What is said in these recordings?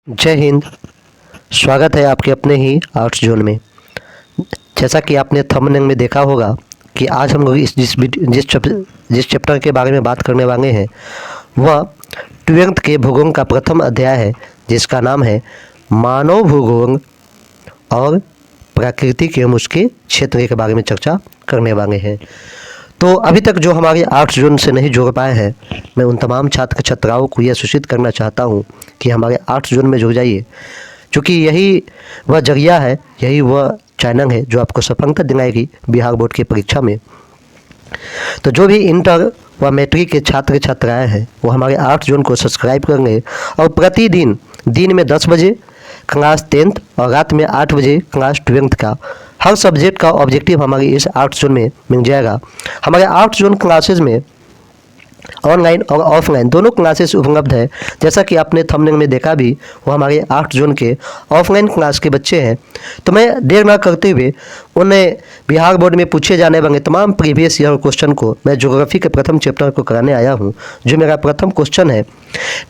जय हिंद। स्वागत है आपके अपने ही आर्ट्स जोन में। जैसा कि आपने थंबनेल में देखा होगा कि आज हम लोग जिस चैप्टर के बारे में बात करने वाले हैं वह 12th के भूगोल का प्रथम अध्याय है, जिसका नाम है मानव भूगोल और प्रकृति के उसके क्षेत्र के बारे में चर्चा करने वाले हैं। तो अभी तक जो हमारे आर्ट्स जोन से नहीं जुड़ पाए हैं, मैं उन तमाम छात्र छात्राओं को यह सूचित करना चाहता हूं कि हमारे आर्ट्स जोन में जुड़ जाइए, क्योंकि यही वह जरिया है, यही वह चैनल है जो आपको सफलता दिलाएगी बिहार बोर्ड की परीक्षा में। तो जो भी इंटर व मैट्रिक के छात्र छात्राएँ हैं वो हमारे आर्ट्स जोन को सब्सक्राइब करेंगे और प्रतिदिन दिन में 10 बजे क्लास 10th और रात में 8 बजे क्लास 12th का हर सब्जेक्ट का ऑब्जेक्टिव हमारे इस आर्ट्स जोन में मिल जाएगा। हमारे आर्ट्स जोन क्लासेस में ऑनलाइन और ऑफलाइन दोनों क्लासेस उपलब्ध है। जैसा कि आपने थंबनेल में देखा भी, वो हमारे आर्ट्स जोन के ऑफलाइन क्लास के बच्चे हैं। तो मैं देर ना करते हुए उन्हें बिहार बोर्ड में पूछे जाने वाले तमाम प्रीवियस ईयर क्वेश्चन को मैं ज्योग्राफी के प्रथम चैप्टर को कराने आया हूँ। जो मेरा प्रथम क्वेश्चन है,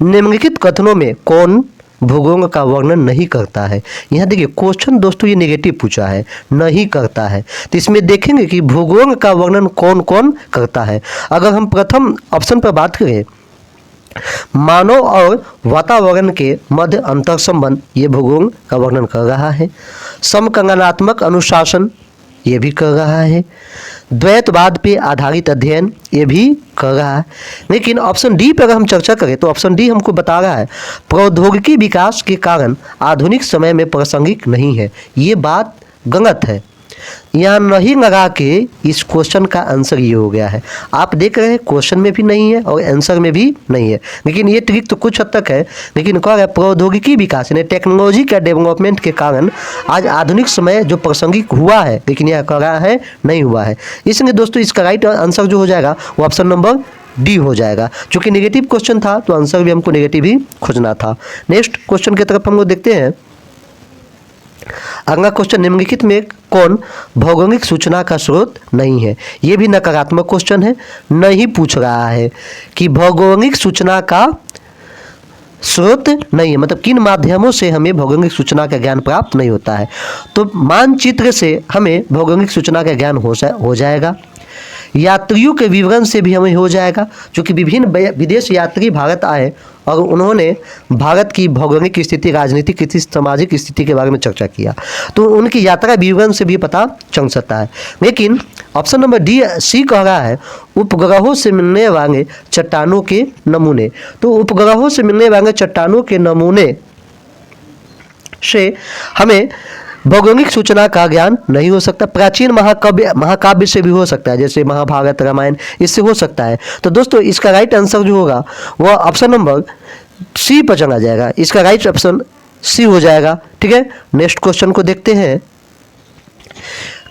निम्नलिखित कथनों में कौन भूगोल का वर्णन नहीं करता है। यहाँ देखिए क्वेश्चन दोस्तों ये नेगेटिव पूछा है, नहीं करता है। तो इसमें देखेंगे कि भूगोल का वर्णन कौन कौन करता है। अगर हम प्रथम ऑप्शन पर बात करें, मानव और वातावरण के मध्य अंतर संबंध, ये भूगोल का वर्णन कर रहा है। समकलनात्मक अनुशासन, ये भी कर रहा है। द्वैतवाद पे आधारित अध्ययन, ये भी कर रहा है। लेकिन ऑप्शन डी पर अगर हम चर्चा करें तो ऑप्शन डी हमको बता रहा है प्रौद्योगिकी विकास के कारण आधुनिक समय में प्रासंगिक नहीं है। ये बात गलत है। यहाँ नहीं लगा के इस क्वेश्चन का आंसर ये हो गया है। आप देख रहे हैं क्वेश्चन में भी नहीं है और आंसर में भी नहीं है, लेकिन ये ट्रिक तो कुछ हद तक है। लेकिन कह रहा है प्रौद्योगिकी विकास यानी टेक्नोलॉजी का डेवलपमेंट के कारण आज आधुनिक समय जो प्रासंगिक हुआ है, लेकिन यह कह रहा है नहीं हुआ है। इसलिए दोस्तों इसका राइट आंसर जो हो जाएगा वो ऑप्शन नंबर डी हो जाएगा। चूँकि नेगेटिव क्वेश्चन था तो आंसर भी हमको नेगेटिव ही खोजना था। नेक्स्ट क्वेश्चन की तरफ हम लोग देखते हैं। अगला क्वेश्चन, निम्नलिखित में कौन भौगोलिक सूचना का स्रोत नहीं है। ये भी नकारात्मक क्वेश्चन है, नहीं पूछ रहा है कि भौगोलिक सूचना का स्रोत नहीं है, मतलब किन माध्यमों से हमें भौगोलिक सूचना का ज्ञान प्राप्त नहीं होता है। तो मानचित्र से हमें भौगोलिक सूचना का ज्ञान हो जाएगा। यात्रियों के विवरण से भी हमें हो जाएगा, क्योंकि विभिन्न विदेश यात्री भारत आए और उन्होंने भारत की भौगोलिक स्थिति, राजनीतिक स्थिति, सामाजिक स्थिति के बारे में चर्चा किया, तो उनकी यात्रा विवरण से भी पता चल सकता है। लेकिन ऑप्शन नंबर डी सी कह रहा है उपग्रहों से मिलने वाले चट्टानों के नमूने। तो उपग्रहों से मिलने वाले चट्टानों के नमूने से हमें भौगोलिक सूचना का ज्ञान नहीं हो सकता। प्राचीन महाकाव्य से भी हो सकता है, जैसे महाभारत, रामायण, इससे हो सकता है। तो दोस्तों इसका राइट आंसर जो होगा वह ऑप्शन नंबर सी पर चला जाएगा। इसका राइट ऑप्शन सी हो जाएगा। ठीक है, नेक्स्ट क्वेश्चन को देखते हैं।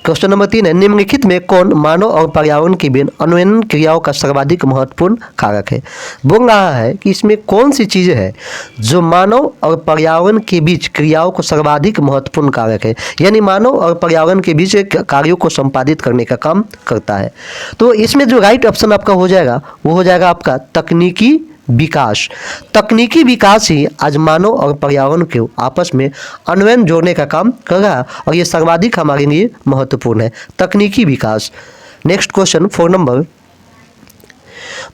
क्वेश्चन नंबर 3 है, निम्नलिखित में कौन मानव और पर्यावरण के बीच अन्वयन क्रियाओं का सर्वाधिक महत्वपूर्ण कारक है। बोल रहा है कि इसमें कौन सी चीज़ है जो मानव और पर्यावरण के बीच क्रियाओं को सर्वाधिक महत्वपूर्ण कारक है, यानी मानव और पर्यावरण के बीच कार्यों को संपादित करने का काम करता है। तो इसमें जो राइट ऑप्शन आपका हो जाएगा वो हो जाएगा आपका तकनीकी विकास। तकनीकी विकास ही आज मानव और पर्यावरण के आपस में अन्वयन जोड़ने का काम कर रहा है और ये सर्वाधिक हमारे लिए महत्वपूर्ण है, तकनीकी विकास। नेक्स्ट क्वेश्चन 4 नंबर,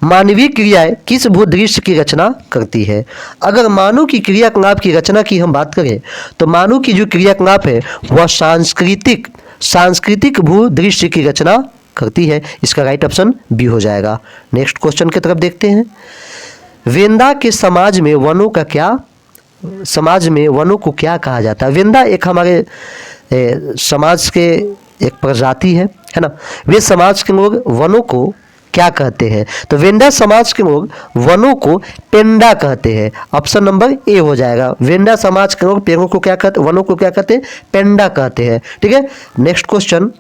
मानवीय क्रियाएं किस भूदृश्य की रचना करती है। अगर मानव की क्रियाकलाप की रचना की हम बात करें तो मानव की जो क्रियाकलाप है वह सांस्कृतिक भूदृश्य की रचना करती है। इसका राइट ऑप्शन बी हो जाएगा। नेक्स्ट क्वेश्चन की तरफ देखते हैं। वेंदा के समाज में वनों को क्या कहा जाता है। वेंदा एक हमारे समाज के एक प्रजाति है ना। वे समाज के लोग वनों को क्या कहते हैं। तो वेंदा समाज के लोग वनों को पेंडा कहते हैं। ऑप्शन नंबर ए हो जाएगा। वेंदा समाज के लोग पेड़ों को क्या कहते, वनों को क्या कहते हैं, पेंडा कहते हैं। ठीक है, नेक्स्ट क्वेश्चन,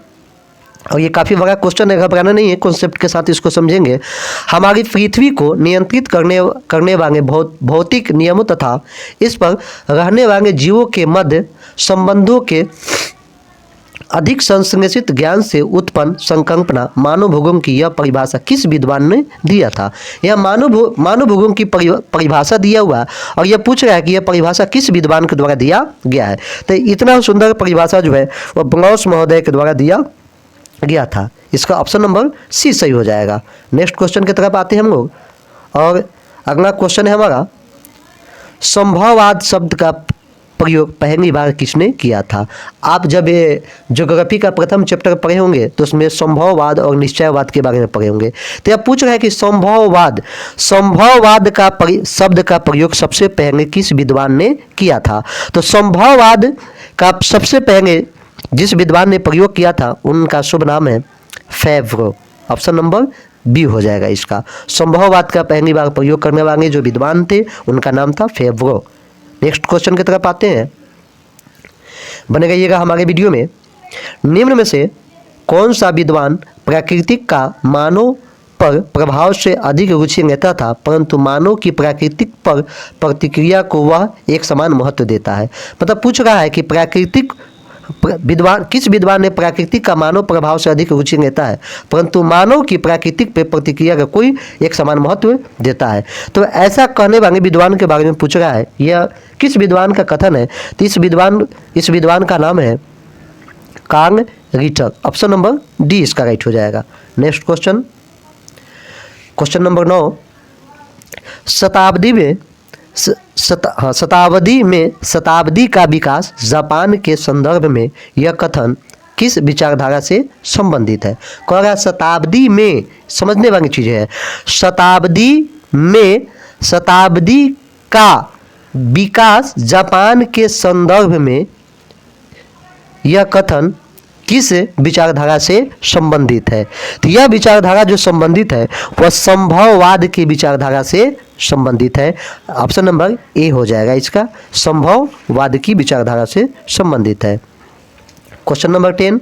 और ये काफ़ी बड़ा क्वेश्चन है, घबराना नहीं है, कॉन्सेप्ट के साथ इसको समझेंगे। हमारी पृथ्वी को नियंत्रित करने वाले भौतिक नियमों तथा इस पर रहने वाले जीवों के मध्य संबंधों के अधिक संश्लेषित ज्ञान से उत्पन्न संकल्पना मानव भूगोल की यह परिभाषा किस विद्वान ने दिया था। यह मानव भूगोल की परिभाषा दिया हुआ और यह पूछ रहा है कि यह परिभाषा किस विद्वान के द्वारा दिया गया है। तो इतना सुंदर परिभाषा जो है वह ब्लॉस महोदय के द्वारा दिया गया था। इसका ऑप्शन नंबर सी सही हो जाएगा। नेक्स्ट क्वेश्चन की तरफ आते हैं हम लोग और अगला क्वेश्चन है हमारा, संभववाद शब्द का प्रयोग पहली बार किसने किया था। आप जब ये ज्योग्राफी का प्रथम चैप्टर पढ़े होंगे तो उसमें संभववाद और निश्चयवाद के बारे में पढ़े होंगे। तो यह पूछ रहा है कि संभववाद का शब्द का प्रयोग सबसे पहले किस विद्वान ने किया था। तो संभववाद का सबसे पहले जिस विद्वान ने प्रयोग किया था उनका शुभ नाम है फेवरो। ऑप्शन नंबर बी हो जाएगा इसका। संभववाद का पहली बार प्रयोग करने वाले जो विद्वान थे उनका नाम था फेवरो। नेक्स्ट क्वेश्चन की तरफ आते हैं, बने रहिएगा हमारे वीडियो में। निम्न में से कौन सा विद्वान प्राकृतिक का मानव पर प्रभाव से अधिक रुचि लेता था परंतु मानव की प्राकृतिक पर प्रतिक्रिया को वह एक समान महत्व देता है। मतलब पूछ रहा है कि किस विद्वान ने प्राकृतिक का मानव प्रभाव से अधिक रुचि लेता है परंतु मानव की प्राकृतिक पे प्रतिक्रिया का कोई एक समान महत्व देता है। तो ऐसा कहने वाले विद्वान के बारे में पूछ रहा है, यह किस विद्वान का कथन है। तो इस विद्वान का नाम है Carl Ritter. Option number D इसका राइट हो जाएगा। नेक्स्ट क्वेश्चन, क्वेश्चन नंबर 9, शताब्दी का विकास जापान के संदर्भ में यह कथन किस विचारधारा से संबंधित है। कह रहा शताब्दी में, समझने वाली चीज है, शताब्दी का विकास जापान के संदर्भ में यह कथन किस विचारधारा से संबंधित है। तो यह विचारधारा जो संबंधित है वह संभववाद की विचारधारा से संबंधित है। ऑप्शन नंबर ए हो जाएगा इसका, संभववाद की विचारधारा से संबंधित है। क्वेश्चन नंबर 10,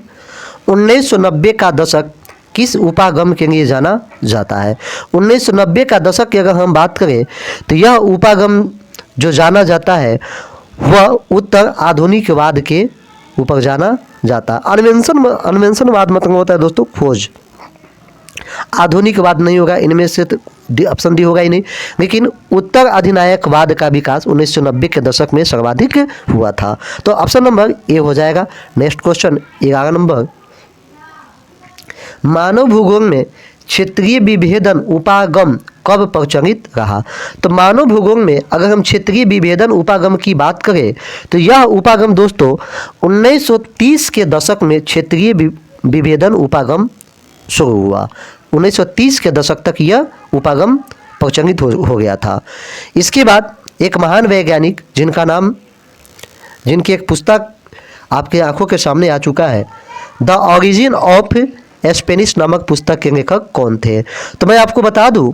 1990 का दशक किस उपागम के लिए जाना जाता है। 1990 का दशक की अगर हम बात करें तो यह उपागम जो जाना जाता है वह उत्तर आधुनिकवाद के ऊपर जाना जाता है। अन्वेषणवाद मतलब होता है दोस्तों खोज, आधुनिकवाद नहीं होगा, इनमें से ऑप्शन डी होगा ही नहीं। लेकिन उत्तर अधिनायकवाद का विकास 1990 के दशक में सर्वाधिक हुआ था। तो ऑप्शन नंबर ए हो जाएगा। नेक्स्ट क्वेश्चन 11 नंबर, मानव भूगोल में क्षेत्रीय विभेदन उपागम कब प्रचलित रहा। तो मानव भूगोल में अगर हम क्षेत्रीय विभेदन उपागम की बात करें तो यह उपागम दोस्तों 1930 के दशक में क्षेत्रीय विभेदन उपागम शुरू हुआ। 1930 के दशक तक यह उपागम प्रचलित हो गया था। इसके बाद एक महान वैज्ञानिक जिनकी एक पुस्तक आपके आंखों के सामने आ चुका है, द ऑरिजिन ऑफ स्पेनिश नामक पुस्तक के लेखक कौन थे। तो मैं आपको बता दूं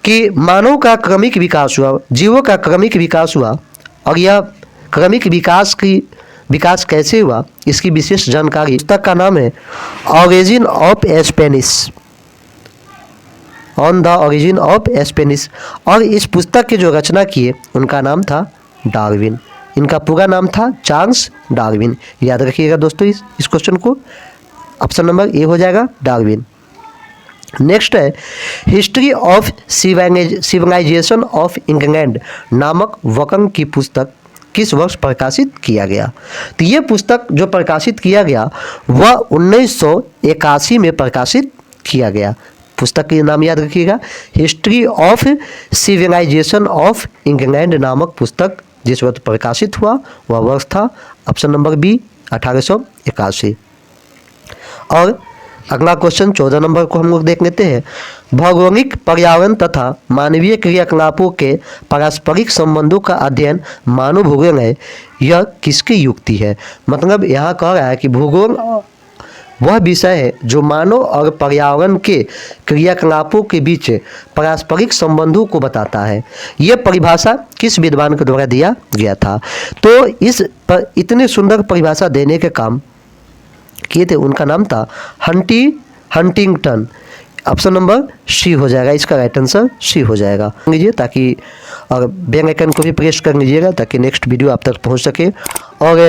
कि मानव का क्रमिक विकास हुआ, जीवों का क्रमिक विकास हुआ और यह क्रमिक विकास कैसे हुआ इसकी विशेष जानकारी पुस्तक का नाम है origin of Spanish, on the origin of Spanish. और इस पुस्तक की जो रचना किए उनका नाम था डार्विन। इनका पूरा नाम था चार्ल्स डार्विन। याद रखिएगा दोस्तों इस क्वेश्चन को। ऑप्शन नंबर ए हो जाएगा डार्विन। नेक्स्ट है history of civilisation of England नामक वकन की पुस्तक किस वर्ष प्रकाशित किया गया। तो ये पुस्तक जो प्रकाशित किया गया वह 1981 में प्रकाशित किया गया। पुस्तक का नाम याद रखिएगा, history of civilisation of England नामक पुस्तक जिस वर्ष प्रकाशित हुआ वह वर्ष था ऑप्शन नंबर बी 1881। और अगला क्वेश्चन 14 नंबर को हम लोग देख लेते हैं। भौगोलिक पर्यावरण तथा मानवीय क्रियाकलापों के पारस्परिक संबंधों का अध्ययन मानव भूगोल है, यह किसकी युक्ति है। मतलब यहाँ कह रहा है कि भूगोल वह विषय है जो मानव और पर्यावरण के क्रियाकलापों के बीच पारस्परिक संबंधों को बताता है। यह परिभाषा किस विद्वान के द्वारा दिया गया था। तो इतने सुंदर परिभाषा देने के काम किए थे, उनका नाम था हंटिंगटन। ऑप्शन नंबर सी हो जाएगा, इसका राइट आंसर सी हो जाएगा। लीजिए ताकि और बेल आइकन को भी प्रेस कर लीजिएगा ताकि नेक्स्ट वीडियो आप तक पहुंच सके। और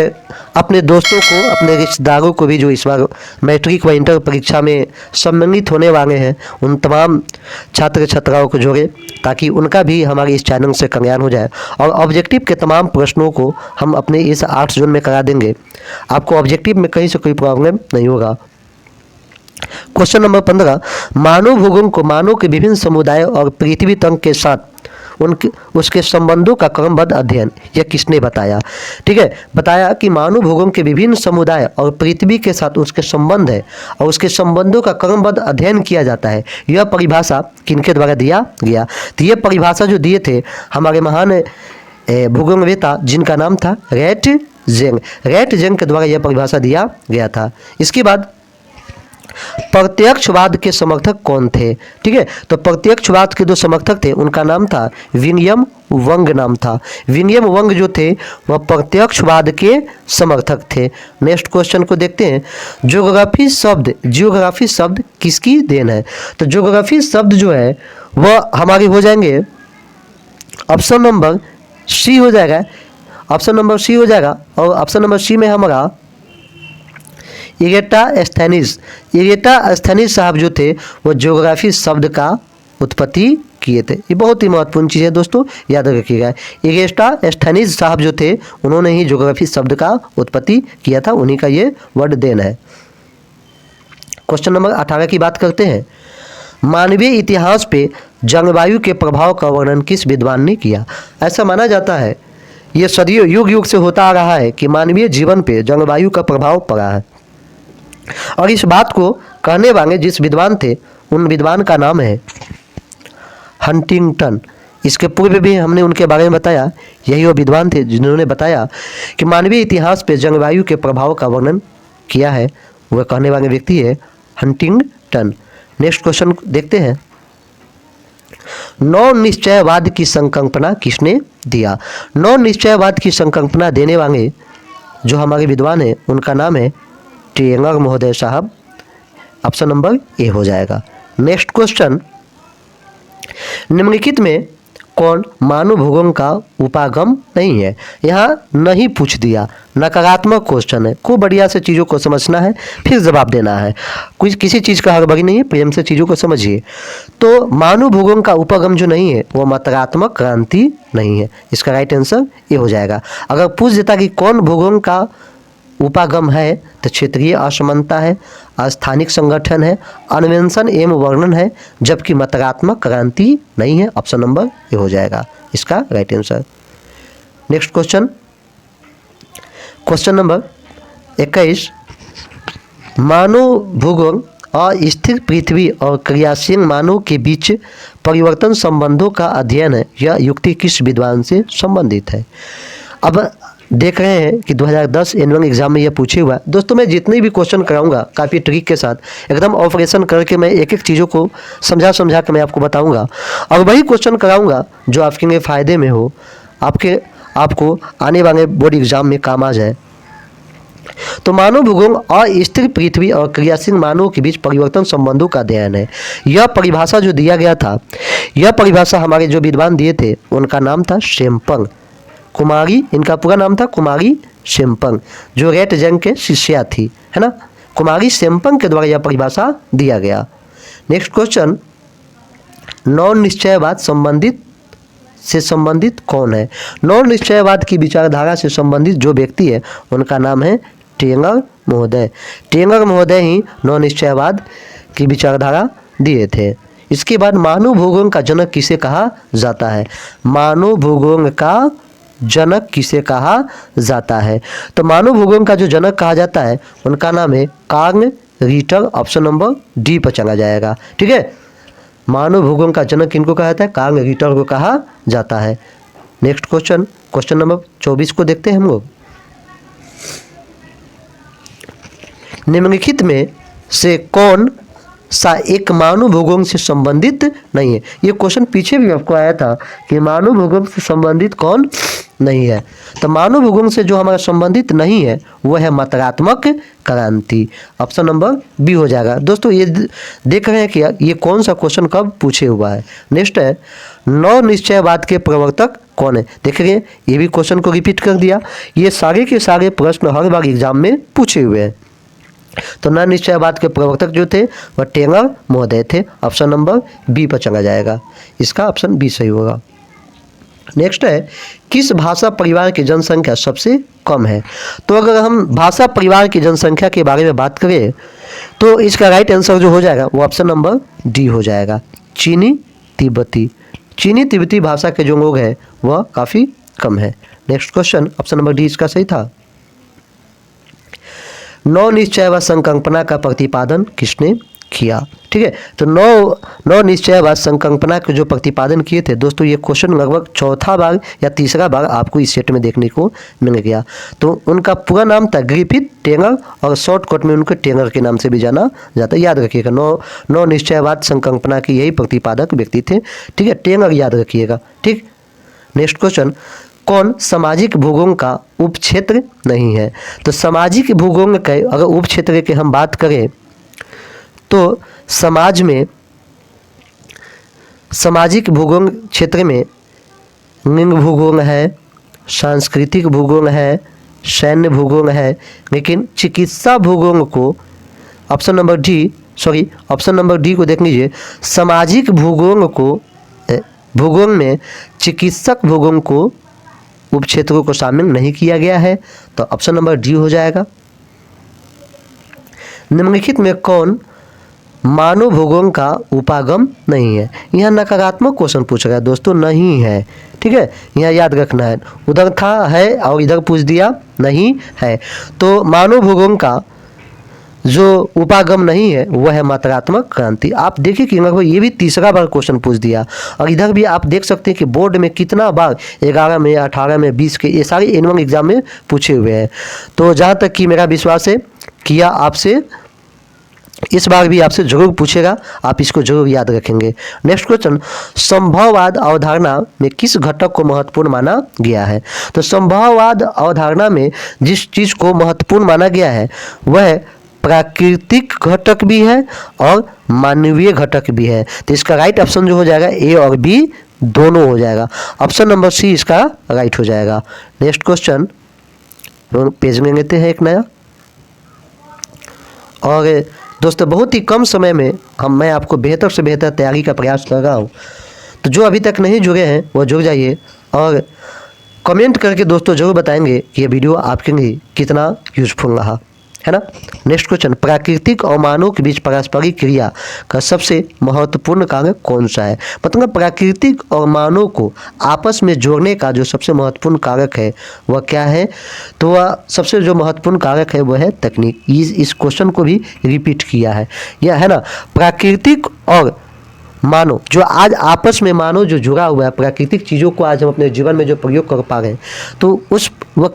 अपने दोस्तों को, अपने रिश्तेदारों को भी जो इस बार मैट्रिक व इंटर परीक्षा में सम्मानित होने वाले हैं, उन तमाम छात्र छात्राओं को जोड़े ताकि उनका भी हमारे इस चैनल से कल्याण हो जाए। और ऑब्जेक्टिव के तमाम प्रश्नों को हम अपने इस आर्ट्स जोन में करा देंगे, आपको ऑब्जेक्टिव में कहीं से कोई प्रॉब्लम नहीं होगा। क्वेश्चन नंबर 15, मानव भूगोल को मानव के विभिन्न समुदाय और पृथ्वी तंत्र के साथ उसके संबंधों का क्रमबद्ध अध्ययन यह किसने बताया? ठीक है, बताया कि मानव भूगोल के विभिन्न समुदाय और पृथ्वी के साथ उसके संबंध है और उसके संबंधों का क्रमबद्ध अध्ययन किया जाता है। यह परिभाषा किनके द्वारा दिया गया? तो यह परिभाषा जो दिए थे हमारे महान भूगोलवेत्ता जिनका नाम था रैटजेंग के द्वारा यह परिभाषा दिया गया था। इसके बाद प्रत्यक्षवाद के समर्थक कौन थे? ठीक है, तो प्रत्यक्षवाद के जो समर्थक थे उनका नाम था विलियम वंग नाम था। विलियम वंग जो थे वह प्रत्यक्षवाद के समर्थक थे। नेक्स्ट क्वेश्चन को देखते हैं, जियोग्राफी शब्द किसकी देन है? तो जियोग्राफी शब्द जो है वह हमारी हो जाएंगे ऑप्शन नंबर सी हो जाएगा, ऑप्शन नंबर सी हो जाएगा। और ऑप्शन नंबर सी में हमारा इरेटास्थेनीज साहब जो थे वो ज्योग्राफी शब्द का उत्पत्ति किए थे। ये बहुत ही महत्वपूर्ण चीज़ है दोस्तों, याद रखिएगा। इरेटास्थेनीज साहब जो थे उन्होंने ही ज्योग्राफी शब्द का उत्पत्ति किया था, उन्हीं का ये वर्ड देन है। क्वेश्चन नंबर 18 की बात करते हैं, मानवीय इतिहास पे जलवायु के प्रभाव का वर्णन किस विद्वान ने किया? ऐसा माना जाता है, ये सदियों युग युग से होता आ रहा है कि मानवीय जीवन पे जलवायु का प्रभाव पड़ा है और इस बात को कहने वाले जिस विद्वान थे उन विद्वान का नाम है हंटिंगटन। इसके पूर्व भी हमने उनके बारे में बताया, यही वो विद्वान थे जिन्होंने बताया कि मानवीय इतिहास पे जलवायु के प्रभाव का वर्णन किया है। वह कहने वाले व्यक्ति है हंटिंगटन। नेक्स्ट क्वेश्चन देखते हैं, नौ निश्चयवाद की संकल्पना किसने दिया? नौ निश्चयवाद की संकल्पना देने वाले जो हमारे विद्वान हैं उनका नाम है टेलर महोदय साहब। ऑप्शन नंबर ए हो जाएगा। नेक्स्ट क्वेश्चन, निम्नलिखित में कौन मानव भूगोल का उपागम नहीं है? यहाँ नहीं पूछ दिया, नकारात्मक क्वेश्चन है। खूब बढ़िया से चीज़ों को समझना है फिर जवाब देना है, कुछ किसी चीज़ का हड़बड़ी नहीं है, प्रेम से चीज़ों को समझिए। तो मानव भूगोल का उपागम जो नहीं है वो मात्रात्मक क्रांति नहीं है, इसका राइट आंसर ये हो जाएगा। अगर पूछ देता कि कौन भूगोल का उपागम है तो क्षेत्रीय असमानता है, स्थानिक संगठन है, अन्वेषण एवं वर्णन है, जबकि मात्रात्मक क्रांति नहीं है। ऑप्शन नंबर ए हो जाएगा इसका right answer. Next question, question number 21, मानव भूगोल अस्थिर पृथ्वी और क्रियाशील मानव के बीच परिवर्तन संबंधों का अध्ययन है, यह युक्ति किस विद्वान से संबंधित है? अब देख रहे हैं कि 2010 एनुअल एग्जाम में यह पूछे हुआ है। दोस्तों मैं जितने भी क्वेश्चन कराऊंगा काफ़ी ट्रिक के साथ एकदम ऑपरेशन करके मैं एक एक चीज़ों को समझा के मैं आपको बताऊंगा और वही क्वेश्चन कराऊंगा जो आपके लिए फ़ायदे में हो, आपको आने वाले बोर्ड एग्जाम में काम आ जाए। तो मानव भूगोल अस्थिर पृथ्वी और क्रियाशील मानव के बीच परिवर्तन संबंधों का अध्ययन है। यह परिभाषा जो दिया गया था, यह परिभाषा हमारे जो विद्वान दिए थे उनका नाम था शेम्पंग कुमारी, इनका पूरा नाम था कुमारी शेम्पंग, जो रैटजेंग के शिष्या थी, है ना। कुमारी शेम्पंग के द्वारा यह परिभाषा दिया गया। नेक्स्ट क्वेश्चन, नॉन निश्चयवाद से संबंधित कौन है? नॉन निश्चयवाद की विचारधारा से संबंधित जो व्यक्ति है उनका नाम है टेलर महोदय। टेलर महोदय ही नॉन निश्चयवाद की विचारधारा दिए थे। इसके बाद मानव भूगोल का जनक किसे कहा जाता है? मानव भूगोल का जनक किसे कहा जाता है? तो मानव भूगोल का जो जनक कहा जाता है उनका नाम है Carl Ritter. Option number D पर चला जाएगा। ठीक है, मानव भूगोल का जनक किनको कहा जाता है? कार्ल रिटर को कहा जाता है। नेक्स्ट क्वेश्चन, क्वेश्चन नंबर 24 को देखते हैं हम लोग। निम्नलिखित में से कौन सा एक मानव भूगोल से संबंधित नहीं है? ये क्वेश्चन पीछे भी आपको आया था कि मानव भूगोल से संबंधित कौन नहीं है। तो मानव भूगोल से जो हमारा संबंधित नहीं है वह है मात्रात्मक क्रांति। ऑप्शन नंबर बी हो जाएगा। दोस्तों ये देख रहे हैं कि ये कौन सा क्वेश्चन कब पूछे हुआ है। नेक्स्ट है, नौ निश्चयवाद के प्रवर्तक कौन है? देखिए ये भी क्वेश्चन को रिपीट कर दिया। ये सारे के सारे प्रश्न हर बार एग्जाम में पूछे हुए हैं। तो नर निश्चयवाद के प्रवर्तक जो थे वह टेंगर महोदय थे। ऑप्शन नंबर बी पर चला जाएगा, इसका ऑप्शन बी सही होगा। नेक्स्ट है, किस भाषा परिवार की जनसंख्या सबसे कम है? तो अगर हम भाषा परिवार की जनसंख्या के बारे में बात करें तो इसका राइट आंसर जो हो जाएगा वो ऑप्शन नंबर डी हो जाएगा, चीनी तिब्बती। चीनी तिब्बती भाषा के जो लोग हैं वह काफ़ी कम है। Next question, option number D इसका सही था। नौ निश्चय व संकल्पना का प्रतिपादन किसने किया? ठीक है, तो नौ निश्चय व संकल्पना के जो प्रतिपादन किए थे दोस्तों, ये क्वेश्चन लगभग चौथा बार या तीसरा बार आपको इस सेट में देखने को मिल गया। तो उनका पूरा नाम था ग्रिफिथ टेंगर और शॉर्टकट में उनको टेंगर के नाम से भी जाना जाता है। याद रखिएगा, नौ निश्चयवाद संकल्पना के यही प्रतिपादक व्यक्ति थे। ठीक है, टेंगर याद रखिएगा। ठीक, नेक्स्ट क्वेश्चन, कौन सामाजिक भूगोल का उपक्षेत्र नहीं है? तो सामाजिक भूगोल के अगर उपक्षेत्र की हम बात करें तो समाज में सामाजिक भूगोल क्षेत्र में लिंग भूगोल है, सांस्कृतिक भूगोल है, सैन्य भूगोल है, लेकिन चिकित्सा भूगोल को ऑप्शन नंबर डी को देख लीजिए। सामाजिक भूगोल को भूगोल में चिकित्सक भूगोल को उपक्षेत्रों को शामिल नहीं किया गया है, तो ऑप्शन नंबर डी हो जाएगा। निम्नलिखित में कौन मानव भूगोल का उपागम नहीं है? यह नकारात्मक क्वेश्चन पूछ रहा है दोस्तों, नहीं है। ठीक है, यह याद रखना है। उधर था है और इधर पूछ दिया नहीं है। तो मानव भूगोल का जो उपागम नहीं है वह है मात्रात्मक क्रांति। आप देखिए कि लगभग ये भी तीसरा बार क्वेश्चन पूछ दिया। और इधर भी आप देख सकते हैं कि बोर्ड में कितना बार 11 में, 18 में, 20 के ये सारे एनुअल एग्जाम में पूछे हुए हैं। तो जहाँ तक कि मेरा विश्वास है किया आपसे इस बार भी आपसे जरूर पूछेगा, आप इसको जरूर याद रखेंगे। नेक्स्ट क्वेश्चन, संभववाद अवधारणा में किस घटक को महत्वपूर्ण माना गया है? तो संभववाद अवधारणा में जिस चीज़ को महत्वपूर्ण माना गया है वह प्राकृतिक घटक भी है और मानवीय घटक भी है। तो इसका राइट ऑप्शन जो हो जाएगा ए और बी दोनों हो जाएगा। ऑप्शन नंबर सी इसका राइट हो जाएगा। नेक्स्ट क्वेश्चन, पेज में लेते हैं एक नया। और दोस्तों बहुत ही कम समय में मैं आपको बेहतर से बेहतर तैयारी का प्रयास कर रहा हूँ। तो जो अभी तक नहीं जुड़े हैं वो जुड़ जाइए और कमेंट करके दोस्तों जरूर बताएंगे कि ये वीडियो आपके लिए कितना यूजफुल रहा, है ना। नेक्स्ट क्वेश्चन, प्राकृतिक और मानव के बीच पारस्परिक क्रिया का सबसे महत्वपूर्ण कारक कौन सा है? मतलब प्राकृतिक और मानव को आपस में जोड़ने का जो सबसे महत्वपूर्ण कारक है वह क्या है? तो वह सबसे जो महत्वपूर्ण कारक है वह है तकनीक। इस क्वेश्चन को भी रिपीट किया है, यह है ना। प्राकृतिक और मानव जो आज आपस में मानव जो जुड़ा हुआ है, प्राकृतिक चीज़ों को आज हम अपने जीवन में जो प्रयोग कर पा रहे हैं तो वह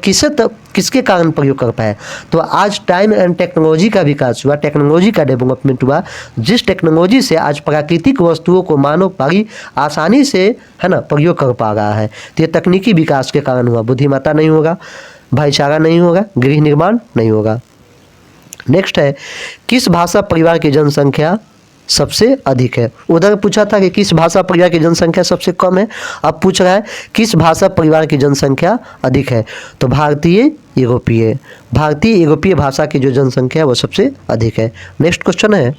किसके कारण प्रयोग कर पाए? तो आज टाइम एंड टेक्नोलॉजी का विकास हुआ, टेक्नोलॉजी का डेवलपमेंट हुआ, जिस टेक्नोलॉजी से आज प्राकृतिक वस्तुओं को मानव बड़ी आसानी से है ना प्रयोग कर पा रहा है। तो ये तकनीकी विकास के कारण हुआ। बुद्धिमत्ता नहीं होगा, भाईचारा नहीं होगा, गृह निर्माण नहीं होगा। नेक्स्ट है, किस भाषा परिवार की जनसंख्या सबसे अधिक है? उधर पूछा था कि किस भाषा परिवार की जनसंख्या सबसे कम है, अब पूछ रहा है किस भाषा परिवार की जनसंख्या अधिक है? तो भारतीय यूरोपीय भाषा की जो जनसंख्या है वो सबसे अधिक है। नेक्स्ट क्वेश्चन है,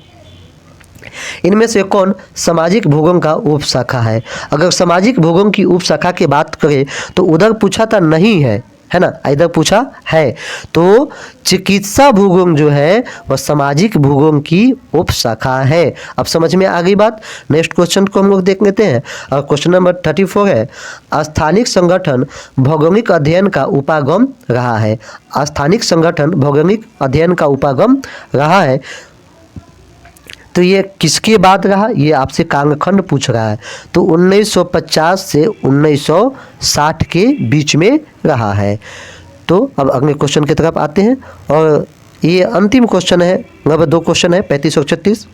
इनमें से कौन सामाजिक भूगोल का उपशाखा है? अगर सामाजिक भूगोल की उपशाखा की बात करें तो उधर पूछा था नहीं है ना, इधर पूछा है। तो चिकित्सा भूगोल जो है वह सामाजिक भूगोल की उपशाखा है। अब समझ में आ गई बात। नेक्स्ट क्वेश्चन को हम लोग देख लेते हैं और क्वेश्चन नंबर 34 है, स्थानिक संगठन भौगोलिक अध्ययन का उपागम रहा है। स्थानिक संगठन भौगोलिक अध्ययन का उपागम रहा है तो ये किसके बाद रहा? ये आपसे कालखंड पूछ रहा है। तो 1950 से 1960 के बीच में रहा है। तो अब अगले क्वेश्चन की तरफ आते हैं और ये अंतिम क्वेश्चन है, लगभग 2 क्वेश्चन है, 35 और 36।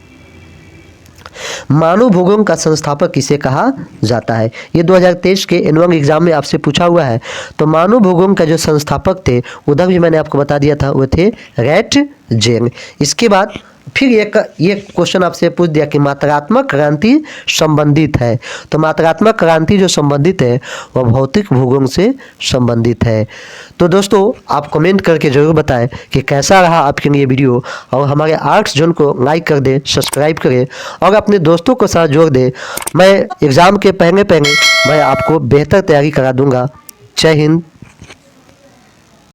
मानव भूगोल का संस्थापक किसे कहा जाता है? ये 2023 के एनुअल एग्जाम में आपसे पूछा हुआ है। तो मानव भूगोल का जो संस्थापक थे उधर भी मैंने आपको बता दिया था, वो थे रैट जेंग। इसके बाद फिर ये क्वेश्चन आपसे पूछ दिया कि मात्रात्मक क्रांति संबंधित है, तो मात्रात्मक क्रांति जो संबंधित है वह भौतिक भूगोल से संबंधित है। तो दोस्तों आप कमेंट करके ज़रूर बताएं कि कैसा रहा आपके लिए वीडियो, और हमारे आर्ट्स जोन को लाइक कर दें, सब्सक्राइब करें और अपने दोस्तों को साथ जोड़ दें। मैं एग्ज़ाम के पहले मैं आपको बेहतर तैयारी करा दूंगा। जय हिंद,